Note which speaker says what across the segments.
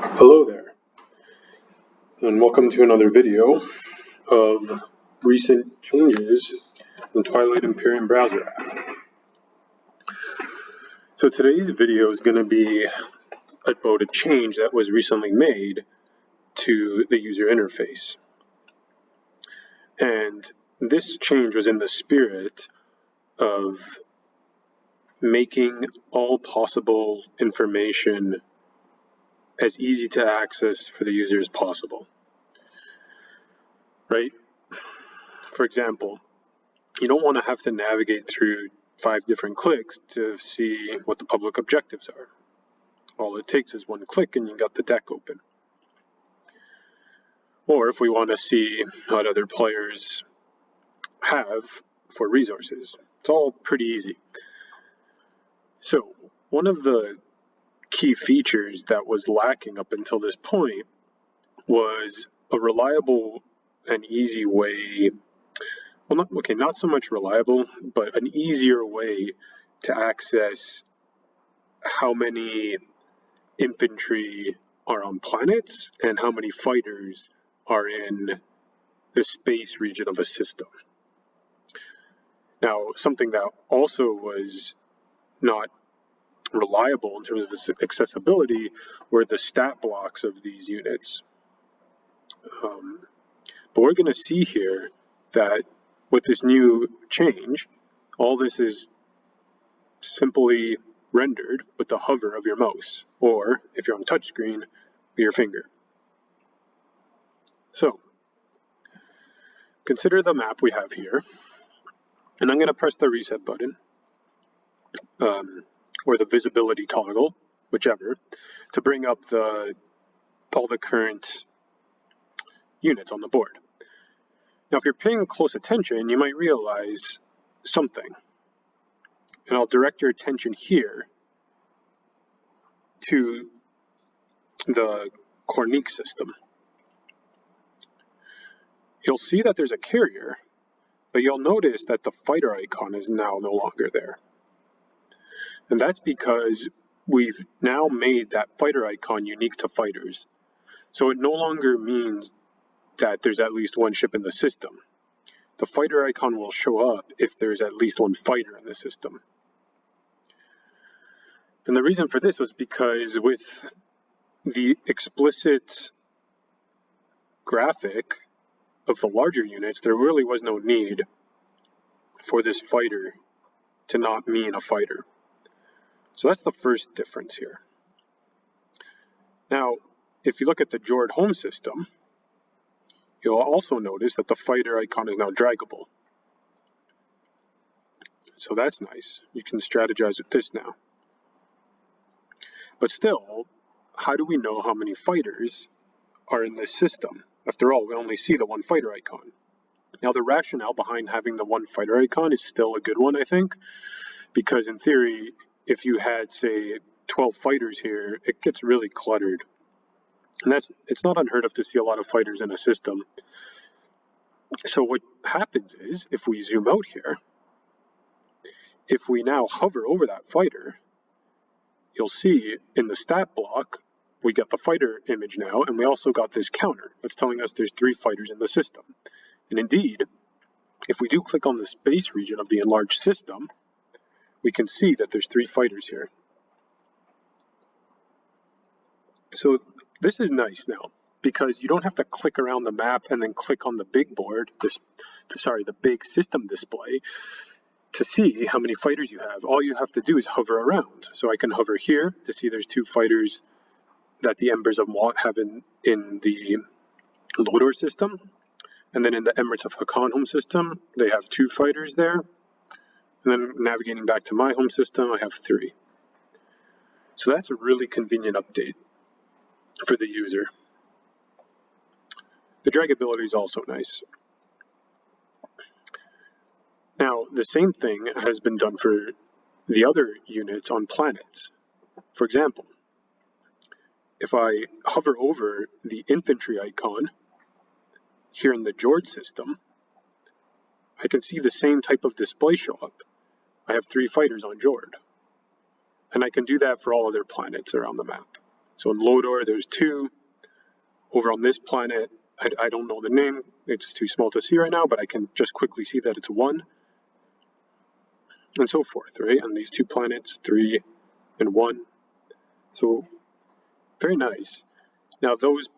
Speaker 1: Hello there, and welcome to another video of recent changes in the Twilight Imperium browser app. So today's video is going to be about a change that was recently made to the user interface. And this change was in the spirit of making all possible information as easy to access for the user as possible. Right? For example, you don't want to have to navigate through 5 different clicks to see what the public objectives are. All it takes is one click and you got the deck open. Or if we want to see what other players have for resources, it's all pretty easy. So one of the key features that was lacking up until this point was a reliable and easy way, not so much reliable, but an easier way to access how many infantry are on planets and how many fighters are in the space region of a system. Now, something that also was not reliable in terms of accessibility were the stat blocks of these units. But we're going to see here that with this new change, all this is simply rendered with the hover of your mouse, or if you're on touchscreen, with your finger. So, consider the map we have here, and I'm going to press the reset button, or the visibility toggle, whichever, to bring up all the current units on the board. Now, if you're paying close attention, you might realize something, and I'll direct your attention here to the Cornique system. You'll see that there's a carrier, but you'll notice that the fighter icon is now no longer there. And that's because we've now made that fighter icon unique to fighters. So it no longer means that there's at least one ship in the system. The fighter icon will show up if there's at least one fighter in the system. And the reason for this was because with the explicit graphic of the larger units, there really was no need for this fighter to not mean a fighter. So that's the first difference here. Now, if you look at the Jord home system, you'll also notice that the fighter icon is now draggable. So that's nice. You can strategize with this now. But still, how do we know how many fighters are in this system? After all, we only see the one fighter icon. Now, the rationale behind having the one fighter icon is still a good one, I think, because in theory, if you had, say, 12 fighters here, it gets really cluttered. And it's not unheard of to see a lot of fighters in a system. So what happens is, if we zoom out here, if we now hover over that fighter, you'll see in the stat block, we get the fighter image now, and we also got this counter that's telling us there's 3 fighters in the system. And indeed, if we do click on the space region of the enlarged system, we can see that there's 3 fighters here. So this is nice now, because you don't have to click around the map and then click on the big board, the big system display, to see how many fighters you have. All you have to do is hover around. So I can hover here to see there's 2 fighters that the Embers of Mott have in the Lodor system. And then in the Emirates of Hakan home system, they have 2 fighters there. And then navigating back to my home system, I have 3. So that's a really convenient update for the user. The dragability is also nice. Now, the same thing has been done for the other units on planets. For example, if I hover over the infantry icon here in the Jord system, I can see the same type of display show up. I have 3 fighters on Jord. And I can do that for all other planets around the map. So in Lodor, there's 2. Over on this planet, I don't know the name. It's too small to see right now, but I can just quickly see that it's 1, and so forth, right? On these 2 planets, 3 and 1. So very nice. Now those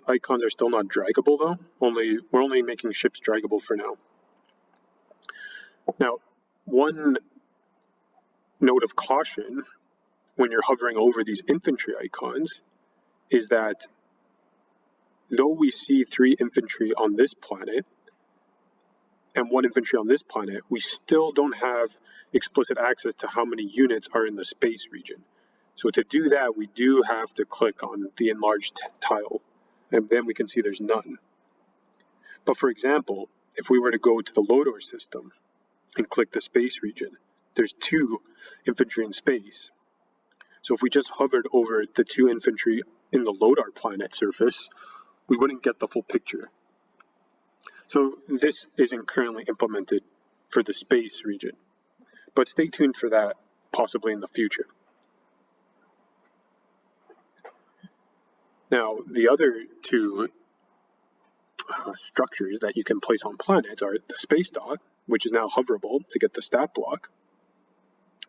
Speaker 1: icons are still not draggable though. We're only making ships draggable for now. Now, one note of caution when you're hovering over these infantry icons is that though we see 3 infantry on this planet and 1 infantry on this planet, we still don't have explicit access to how many units are in the space region. So to do that, we do have to click on the enlarged tile, and then we can see there's none. But for example, if we were to go to the Lodor system and click the space region, there's 2 infantry in space. So if we just hovered over the 2 infantry in the Lodar planet surface, we wouldn't get the full picture. So this isn't currently implemented for the space region, but stay tuned for that possibly in the future. Now, the other 2 structures that you can place on planets are the space dock, which is now hoverable to get the stat block.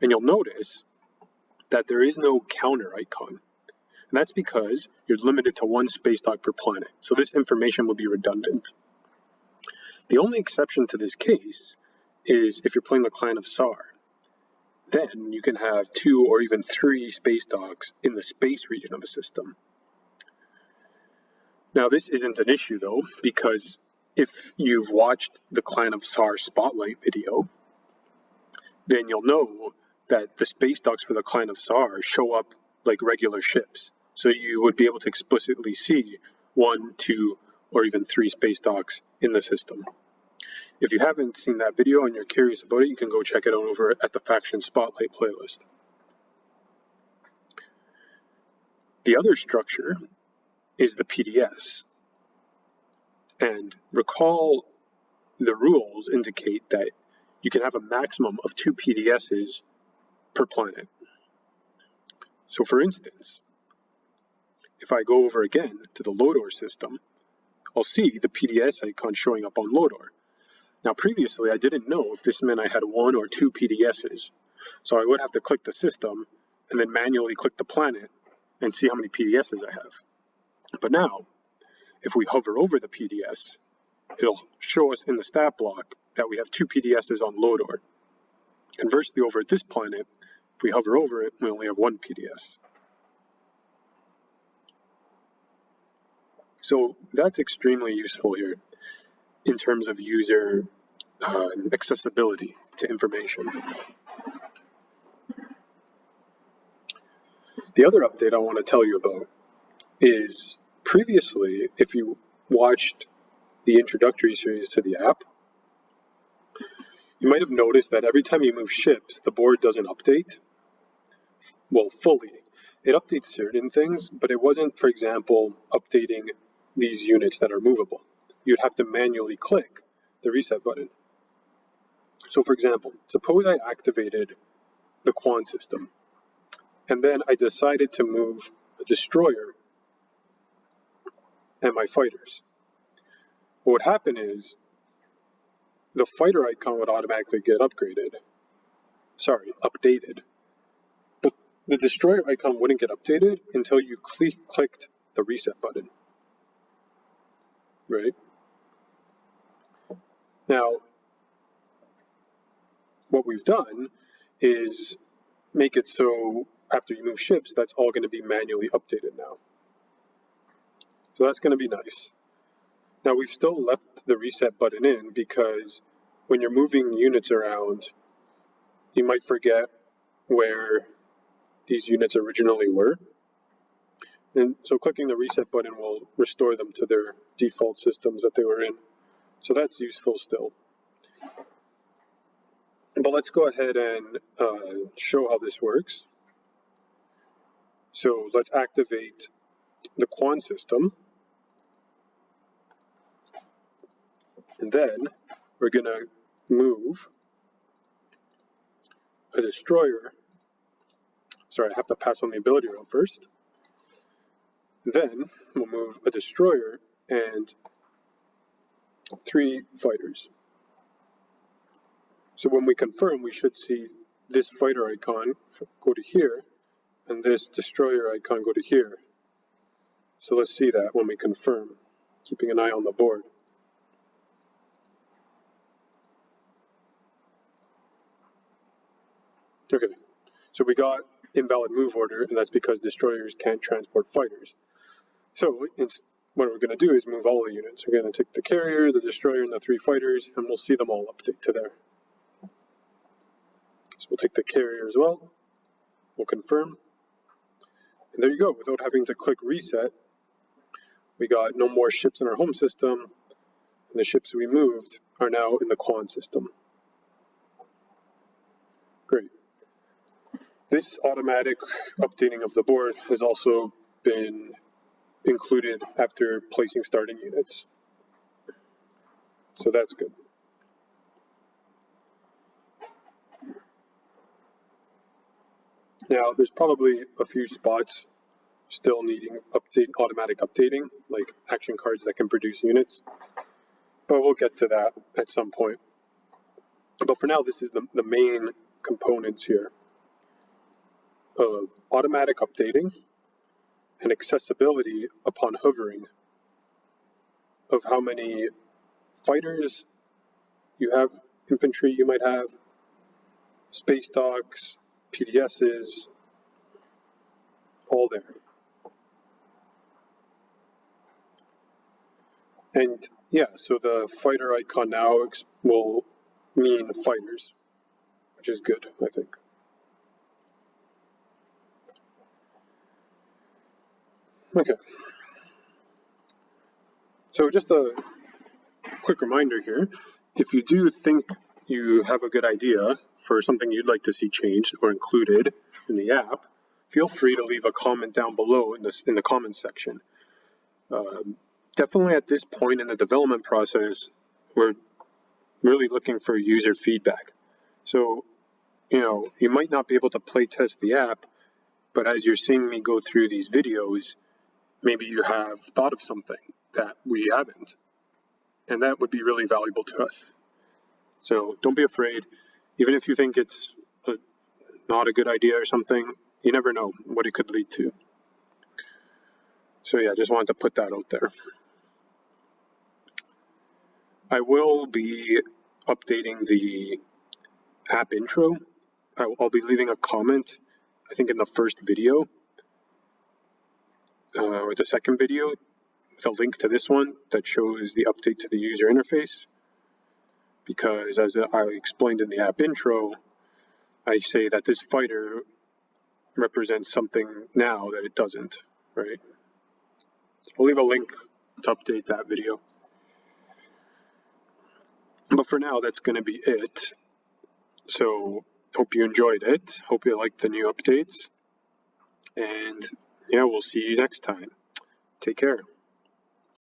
Speaker 1: And you'll notice that there is no counter icon. And that's because you're limited to 1 space dock per planet. So this information will be redundant. The only exception to this case is if you're playing the Clan of Sar. Then you can have 2 or even 3 space docks in the space region of a system. Now this isn't an issue though, because if you've watched the Clan of Sar Spotlight video, then you'll know that the space docks for the Clan of Sar show up like regular ships. So you would be able to explicitly see 1, 2, or even 3 space docks in the system. If you haven't seen that video and you're curious about it, you can go check it out over at the Faction Spotlight playlist. The other structure is the PDS. And recall the rules indicate that you can have a maximum of 2 PDSs per planet. So for instance, if I go over again to the Lodor system, I'll see the PDS icon showing up on Lodor. Now previously I didn't know if this meant I had 1 or 2 PDSs, so I would have to click the system and then manually click the planet and see how many PDSs I have. But now, if we hover over the PDS, it'll show us in the stat block that we have 2 PDSs on Lodor. Conversely, over at this planet, if we hover over it, we only have 1 PDS. So that's extremely useful here in terms of user accessibility to information. The other update I want to tell you about is previously, if you watched the introductory series to the app, you might have noticed that every time you move ships, the board doesn't update. Well, fully. It updates certain things, but it wasn't, for example, updating these units that are movable. You'd have to manually click the reset button. So for example, suppose I activated the Quan system, and then I decided to move a destroyer and my fighters. What would happen is the fighter icon would automatically get updated, but the destroyer icon wouldn't get updated until you clicked the reset button, right? Now, what we've done is make it so after you move ships, that's all going to be manually updated now. So that's going to be nice. Now we've still left the reset button in because when you're moving units around, you might forget where these units originally were. And so clicking the reset button will restore them to their default systems that they were in. So that's useful still. But let's go ahead and show how this works. So let's activate the Quan system. And then we're going to move a destroyer. Sorry, I have to pass on the ability round first. Then we'll move a destroyer and 3 fighters. So when we confirm, we should see this fighter icon go to here, and this destroyer icon go to here. So let's see that when we confirm, keeping an eye on the board. Okay, so we got invalid move order, and that's because destroyers can't transport fighters. So what we're going to do is move all the units. We're going to take the carrier, the destroyer, and the 3 fighters, and we'll see them all update to there. So we'll take the carrier as well. We'll confirm. And there you go. Without having to click reset, we got no more ships in our home system, and the ships we moved are now in the Quan system. Great. This automatic updating of the board has also been included after placing starting units. So that's good. Now, there's probably a few spots still needing automatic updating, like action cards that can produce units, but we'll get to that at some point. But for now, this is the main components here of automatic updating and accessibility upon hovering of how many fighters you have, infantry you might have, space docks, PDSs, all there. And yeah, so the fighter icon now will mean fighters, which is good, I think. Okay. So just a quick reminder here, if you do think you have a good idea for something you'd like to see changed or included in the app, feel free to leave a comment down below in the comments section. Definitely at this point in the development process, we're really looking for user feedback. So, you might not be able to play test the app, but as you're seeing me go through these videos, maybe you have thought of something that we haven't, and that would be really valuable to us. So don't be afraid. Even if you think it's not a good idea or something, you never know what it could lead to. So yeah, just wanted to put that out there. I will be updating the app intro. I'll be leaving a comment, I think in the first video, or the second video, with a link to this one that shows the update to the user interface. Because as I explained in the app intro, I say that this fighter represents something now that it doesn't, right? I'll leave a link to update that video. But for now, that's going to be it. So hope you enjoyed it. Hope you liked the new updates. And yeah, we'll see you next time. Take care.